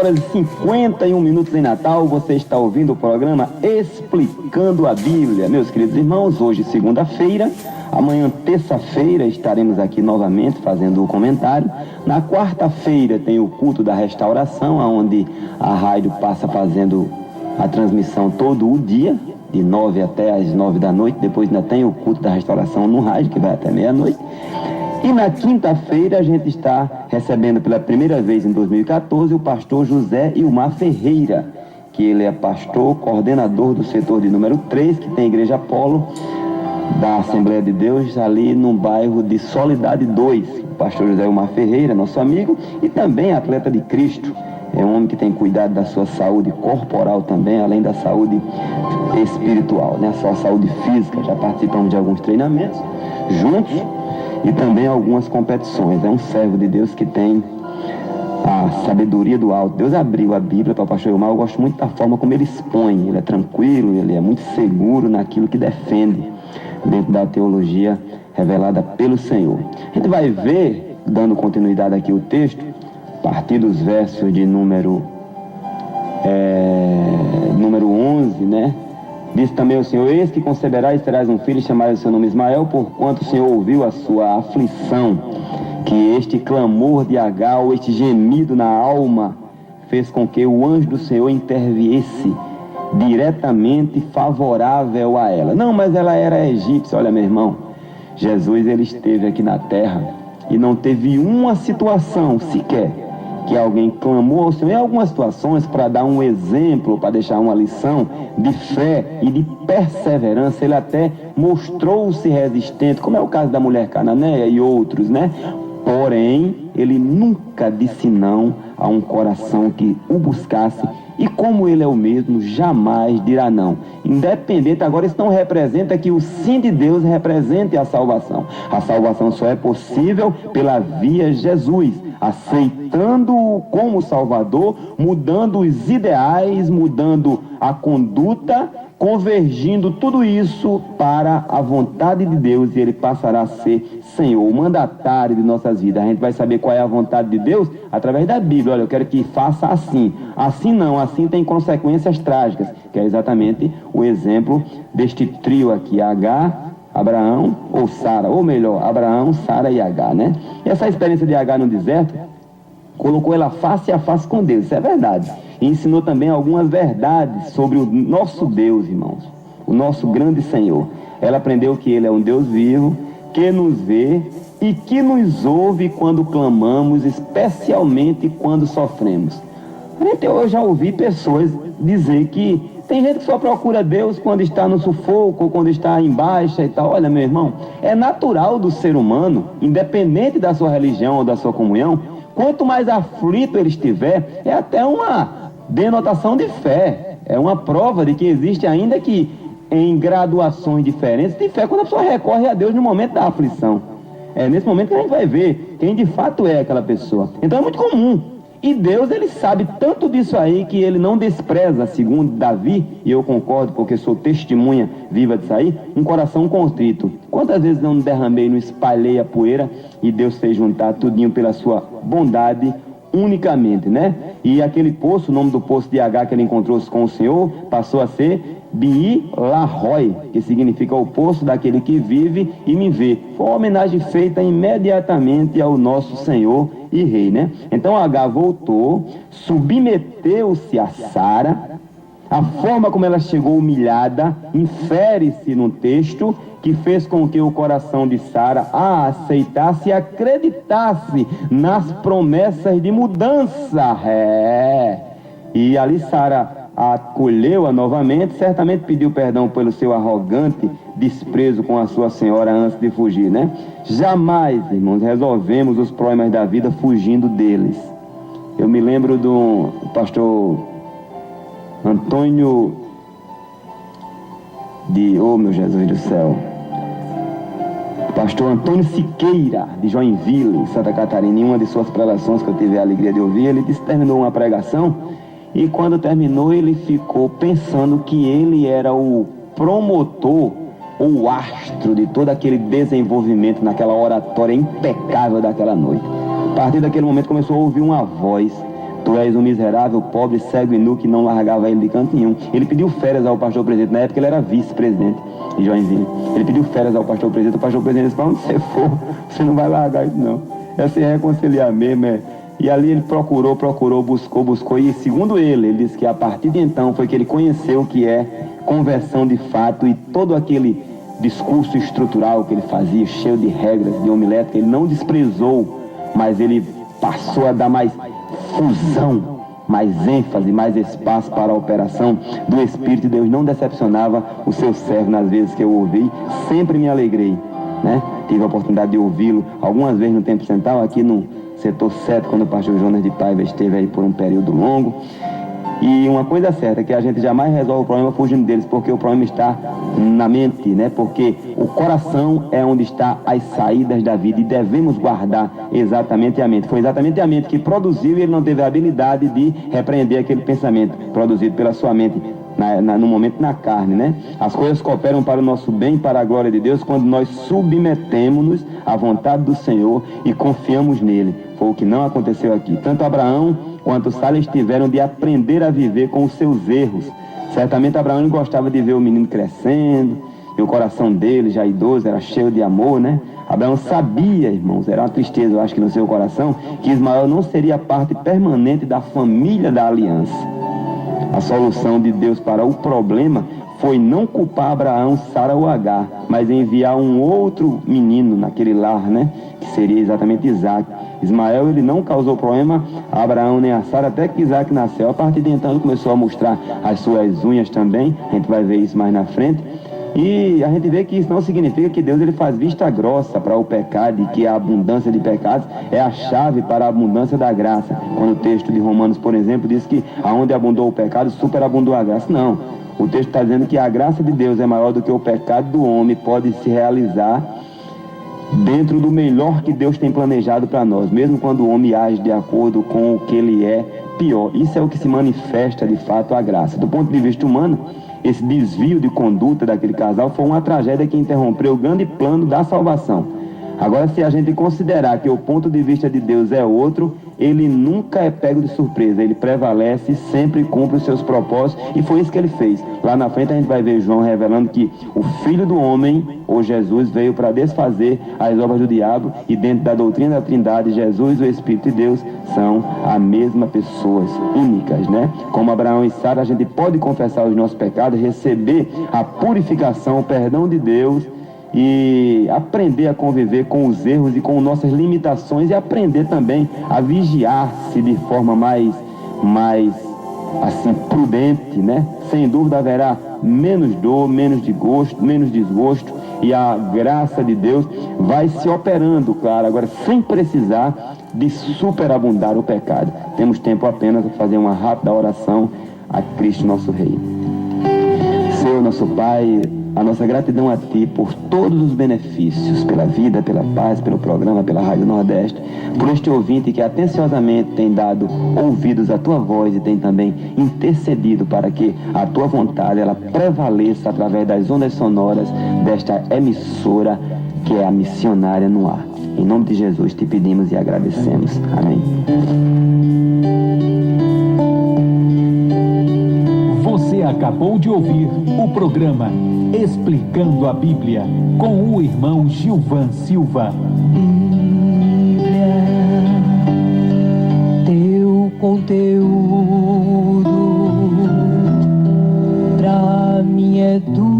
horas e 51 minutos em Natal. Você está ouvindo o programa Explicando a Bíblia. Meus queridos irmãos, hoje segunda-feira, amanhã terça-feira estaremos aqui novamente fazendo o comentário. Na quarta-feira tem o culto da restauração, onde a rádio passa fazendo a transmissão todo o dia, de 9 até as 9 da noite. Depois ainda tem o culto da restauração no rádio, que vai até meia-noite. E na quinta-feira a gente está recebendo pela primeira vez em 2014 o pastor José Ilmar Ferreira, que ele é pastor, coordenador do setor de número 3, que tem a Igreja Apolo, da Assembleia de Deus, ali no bairro de Soledade 2. O pastor José Ilmar Ferreira, nosso amigo, e também atleta de Cristo. É um homem que tem cuidado da sua saúde corporal também, além da saúde espiritual, né? Só a saúde física. Já participamos de alguns treinamentos juntos e também algumas competições. É um servo de Deus que tem a sabedoria do alto. Deus abriu a Bíblia para o pastor Ilmar. Eu gosto muito da forma como ele expõe. Ele é tranquilo, ele é muito seguro naquilo que defende dentro da teologia revelada pelo Senhor. A gente vai ver, dando continuidade aqui ao texto, a partir dos versos de número 11, né? Diz também o Senhor: eis que conceberás e terás um filho, e chamarás o seu nome Ismael, porquanto o Senhor ouviu a sua aflição, que este clamor de Agar, ou este gemido na alma, fez com que o anjo do Senhor interviesse diretamente favorável a ela. Não, mas ela era egípcia. Olha, meu irmão, Jesus, ele esteve aqui na terra e não teve uma situação sequer que alguém clamou ao Senhor. Em algumas situações, para dar um exemplo, para deixar uma lição de fé e de perseverança, ele até mostrou-se resistente, como é o caso da mulher cananeia e outros, né? Porém, ele nunca disse não a um coração que o buscasse, e como ele é o mesmo, jamais dirá não. Independente, agora isso não representa que o sim de Deus represente a salvação. A salvação só é possível pela via Jesus, aceitando-o como Salvador, mudando os ideais, mudando a conduta, convergindo tudo isso para a vontade de Deus, e ele passará a ser Senhor, o mandatário de nossas vidas. A gente vai saber qual é a vontade de Deus através da Bíblia. Olha, eu quero que faça assim. Assim não, assim tem consequências trágicas, que é exatamente o exemplo deste trio aqui, Agar, Abraão ou Sara, ou melhor, Abraão, Sara e Agar, né? E essa experiência de Agar no deserto colocou ela face a face com Deus, isso é verdade. E ensinou também algumas verdades sobre o nosso Deus, irmãos, o nosso grande Senhor. Ela aprendeu que Ele é um Deus vivo, que nos vê e que nos ouve quando clamamos, especialmente quando sofremos. Eu já ouvi pessoas dizer que tem gente que só procura Deus quando está no sufoco, ou quando está em baixa e tal. Olha, meu irmão, é natural do ser humano, independente da sua religião ou da sua comunhão, quanto mais aflito ele estiver, é até uma denotação de fé, é uma prova de que existe, ainda que em graduações diferentes, de fé quando a pessoa recorre a Deus no momento da aflição. É nesse momento que a gente vai ver quem de fato é aquela pessoa. Então é muito comum. E Deus, ele sabe tanto disso aí que ele não despreza, segundo Davi, e eu concordo porque sou testemunha viva disso aí, um coração contrito. Quantas vezes não derramei, não espalhei a poeira e Deus fez juntar tudinho pela sua bondade unicamente, né? E aquele poço, o nome do poço de Agar que ele encontrou com o Senhor, passou a ser Bi-Lahoi, que significa o poço daquele que vive e me vê. Foi uma homenagem feita imediatamente ao nosso Senhor e Rei, né? Então Agar voltou, submeteu-se a Sara. A forma como ela chegou humilhada infere-se no texto, que fez com que o coração de Sara a aceitasse e acreditasse nas promessas de mudança. E ali Sara acolheu-a novamente, certamente pediu perdão pelo seu arrogante desprezo com a sua senhora antes de fugir, né? Jamais, irmãos, resolvemos os problemas da vida fugindo deles. Eu me lembro do pastor Antônio oh meu Jesus do céu, pastor Antônio Siqueira, de Joinville, Santa Catarina. Em uma de suas pregações que eu tive a alegria de ouvir, ele terminou uma pregação, e quando terminou ele ficou pensando que ele era o promotor ou o astro de todo aquele desenvolvimento naquela oratória impecável daquela noite. A partir daquele momento começou a ouvir uma voz Tu és um miserável, pobre, cego e nu que não largava ele de canto nenhum. Ele pediu férias ao pastor presidente, na época ele era vice-presidente de Joinville. Ele pediu férias ao pastor presidente, o pastor presidente disse: para onde você for, você não vai largar isso não. É se reconciliar mesmo, E ali ele procurou, buscou, e segundo ele disse que a partir de então foi que ele conheceu o que é conversão de fato, e todo aquele discurso estrutural que ele fazia, cheio de regras, de homilética, ele não desprezou, mas ele passou a dar mais fusão, mais ênfase, mais espaço para a operação do Espírito de Deus. Não decepcionava o seu servo nas vezes que eu ouvi, sempre me alegrei, né? Tive a oportunidade de ouvi-lo algumas vezes no Tempo Central, aqui no setor 7, quando o pastor Jonas de Paiva esteve aí por um período longo. E uma coisa certa é que a gente jamais resolve o problema fugindo deles, porque o problema está na mente, né? Porque o coração é onde está as saídas da vida, e devemos guardar exatamente a mente. Foi exatamente a mente que produziu, e ele não teve a habilidade de repreender aquele pensamento produzido pela sua mente no momento na carne, né? As coisas cooperam para o nosso bem, para a glória de Deus, quando nós submetemos-nos à vontade do Senhor e confiamos nele. Foi o que não aconteceu aqui. Tanto Abraão quanto Sara tiveram de aprender a viver com os seus erros. Certamente Abraão gostava de ver o menino crescendo, e o coração dele, já idoso, era cheio de amor, né? Abraão sabia, irmãos, era uma tristeza, eu acho que no seu coração, que Ismael não seria parte permanente da família da aliança. A solução de Deus para o problema foi não culpar Abraão, Sara ou Agar, mas enviar um outro menino naquele lar, né? Que seria exatamente Isaac. Ismael, ele não causou problema a Abraão nem a Sara, até que Isaac nasceu. A partir de então ele começou a mostrar as suas unhas também, a gente vai ver isso mais na frente. E a gente vê que isso não significa que Deus ele faz vista grossa para o pecado, e que a abundância de pecados é a chave para a abundância da graça. Quando o texto de Romanos, por exemplo, diz que aonde abundou o pecado, superabundou a graça. Não. O texto está dizendo que a graça de Deus é maior do que o pecado do homem, pode se realizar dentro do melhor que Deus tem planejado para nós, mesmo quando o homem age de acordo com o que ele é, pior. Isso é o que se manifesta de fato a graça. Do ponto de vista humano, esse desvio de conduta daquele casal foi uma tragédia que interrompeu o grande plano da salvação. Agora, se a gente considerar que o ponto de vista de Deus é outro, ele nunca é pego de surpresa, ele prevalece, sempre cumpre os seus propósitos, e foi isso que ele fez. Lá na frente a gente vai ver João revelando que o Filho do Homem, ou Jesus, veio para desfazer as obras do diabo, e dentro da doutrina da Trindade, Jesus e o Espírito de Deus são a mesma pessoas, únicas, né? Como Abraão e Sara, a gente pode confessar os nossos pecados, receber a purificação, o perdão de Deus, e aprender a conviver com os erros e com nossas limitações, e aprender também a vigiar-se de forma mais assim, prudente, né? Sem dúvida haverá menos dor, menos desgosto, e a graça de Deus vai se operando, claro, agora sem precisar de superabundar o pecado. Temos tempo apenas para fazer uma rápida oração a Cristo nosso Rei. Senhor nosso Pai, a nossa gratidão a Ti por todos os benefícios, pela vida, pela paz, pelo programa, pela Rádio Nordeste, por este ouvinte que atenciosamente tem dado ouvidos à Tua voz e tem também intercedido para que a Tua vontade ela prevaleça através das ondas sonoras desta emissora que é a Missionária no Ar. Em nome de Jesus te pedimos e agradecemos. Amém. Você acabou de ouvir o programa Explicando a Bíblia, com o irmão Gilvan Silva. Bíblia, teu conteúdo pra mim é tudo.